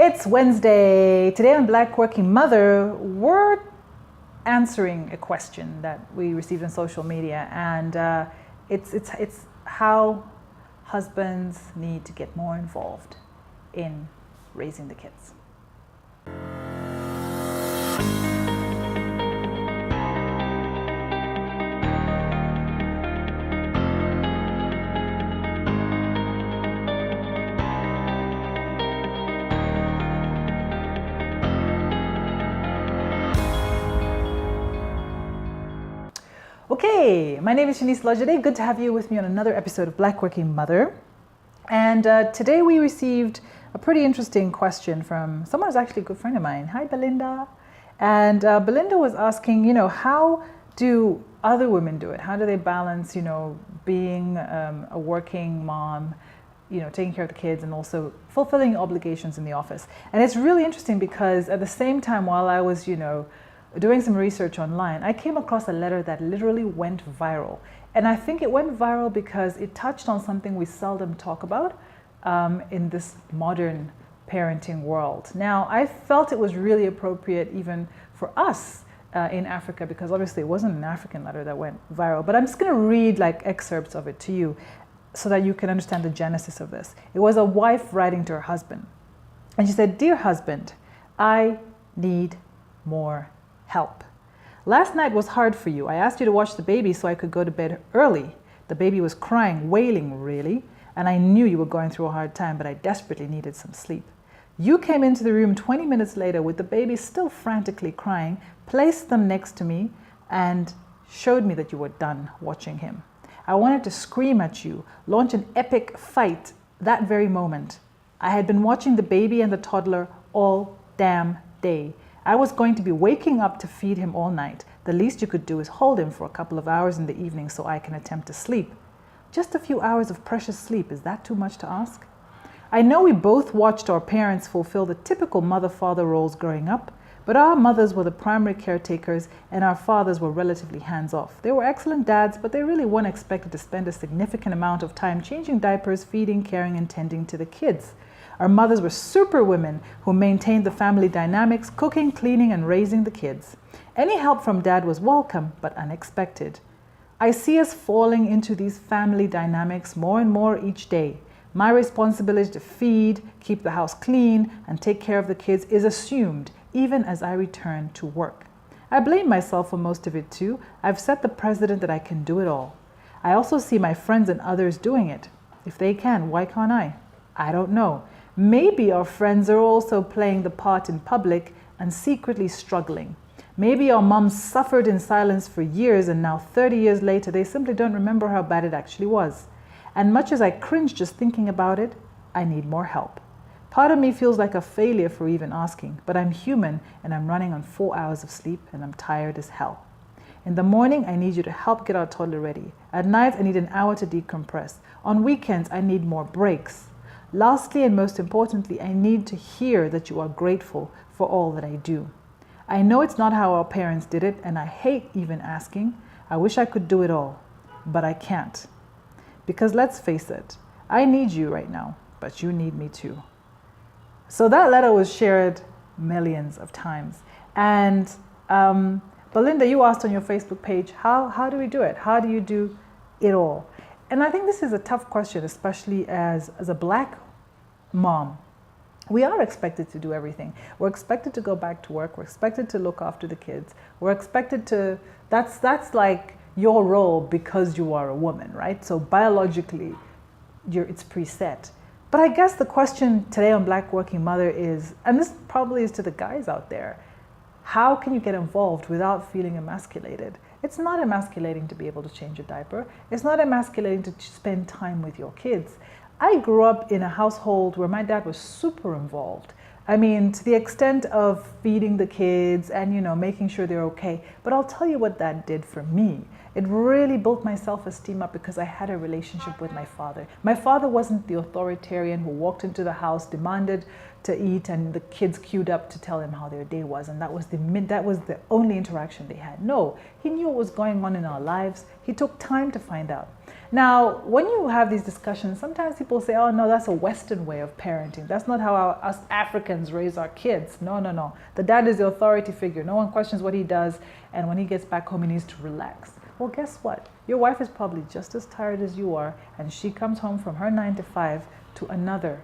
It's Wednesday. Today on Black Working Mother, we're answering a question that we received on social media, and it's how husbands need to get more involved in raising the kids. Okay, my name is Seanice. Good to have you with me on another episode of Black Working Mother. And today we received a pretty interesting question from someone who's actually a good friend of mine. Hi, Belinda. And Belinda was asking, how do other women do it? How do they balance, being a working mom, taking care of the kids and also fulfilling obligations in the office? And it's really interesting because at the same time, while I was, doing some research online, I came across a letter that literally went viral. And I think it went viral because it touched on something we seldom talk about in this modern parenting world. Now, I felt it was really appropriate even for us in Africa, because obviously it wasn't an African letter that went viral, but I'm just gonna read excerpts of it to you so that you can understand the genesis of this. It was a wife writing to her husband. And she said, "Dear husband, I need more help. Last night was hard for you. I asked you to watch the baby so I could go to bed early. The baby was crying, wailing really, and I knew you were going through a hard time, but I desperately needed some sleep. You came into the room 20 minutes later with the baby still frantically crying, placed them next to me, and showed me that you were done watching him. I wanted to scream at you, launch an epic fight that very moment. I had been watching the baby and the toddler all damn day. I was going to be waking up to feed him all night. The least you could do is hold him for a couple of hours in the evening so I can attempt to sleep. Just a few hours of precious sleep, is that too much to ask? I know we both watched our parents fulfill the typical mother-father roles growing up, but our mothers were the primary caretakers and our fathers were relatively hands-off. They were excellent dads, but they really weren't expected to spend a significant amount of time changing diapers, feeding, caring, and tending to the kids. Our mothers were super women who maintained the family dynamics, cooking, cleaning, and raising the kids. Any help from dad was welcome, but unexpected. I see us falling into these family dynamics more and more each day. My responsibility to feed, keep the house clean, and take care of the kids is assumed, even as I return to work. I blame myself for most of it too. I've set the precedent that I can do it all. I also see my friends and others doing it. If they can, why can't I? I don't know. Maybe our friends are also playing the part in public and secretly struggling. Maybe our moms suffered in silence for years and now 30 years later they simply don't remember how bad it actually was. And much as I cringe just thinking about it, I need more help. Part of me feels like a failure for even asking, but I'm human and I'm running on 4 hours of sleep and I'm tired as hell. In the morning, I need you to help get our toddler ready. At night, I need an hour to decompress. On weekends, I need more breaks. Lastly, and most importantly, I need to hear that you are grateful for all that I do. I know it's not how our parents did it, and I hate even asking. I wish I could do it all, but I can't. Because let's face it, I need you right now, but you need me too. So that letter was shared millions of times. And Belinda, you asked on your Facebook page, how do we do it? How do you do it all? And I think this is a tough question, especially as a Black mom. We are expected to do everything. We're expected to go back to work. We're expected to look after the kids. We're expected to, that's like your role because you are a woman, right? So biologically, it's preset. But I guess the question today on Black Working Mother is, and this probably is to the guys out there, how can you get involved without feeling emasculated? It's not emasculating to be able to change a diaper. It's not emasculating to spend time with your kids. I grew up in a household where my dad was super involved. I mean, to the extent of feeding the kids and, making sure they're okay. But I'll tell you what that did for me. It really built my self-esteem up because I had a relationship with my father. My father wasn't the authoritarian who walked into the house, demanded to eat and the kids queued up to tell him how their day was, and that was the only interaction they had. No, he knew what was going on in our lives. He took time to find out. Now, when you have these discussions, sometimes people say, oh no, that's a Western way of parenting. That's not how us Africans raise our kids. No. The dad is the authority figure. No one questions what he does, and when he gets back home, he needs to relax. Well, guess what? Your wife is probably just as tired as you are, and she comes home from her 9 to 5 to another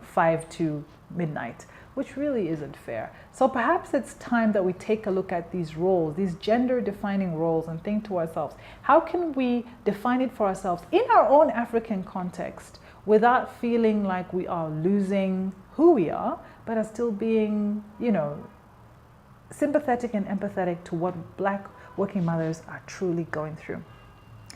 5 to midnight, which really isn't fair. So perhaps it's time that we take a look at these roles, these gender defining roles, and think to ourselves, how can we define it for ourselves in our own African context without feeling like we are losing who we are, but are still being, sympathetic and empathetic to what Black working mothers are truly going through.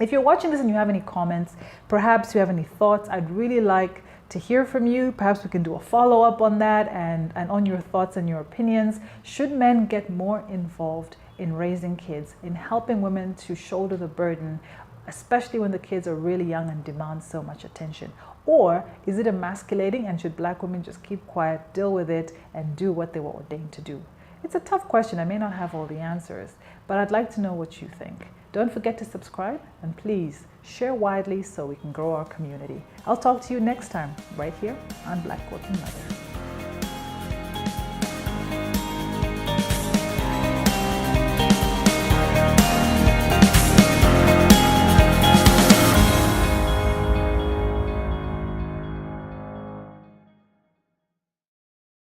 If you're watching this and you have any comments, perhaps you have any thoughts, I'd really like to hear from you. Perhaps we can do a follow-up on that and on your thoughts and your opinions. Should men get more involved in raising kids, in helping women to shoulder the burden, especially when the kids are really young and demand so much attention? Or is it emasculating, and should Black women just keep quiet, deal with it, and do what they were ordained to do? It's a tough question. I may not have all the answers, but I'd like to know what you think. Don't forget to subscribe, and please share widely so we can grow our community. I'll talk to you next time, right here on Black Working Mother.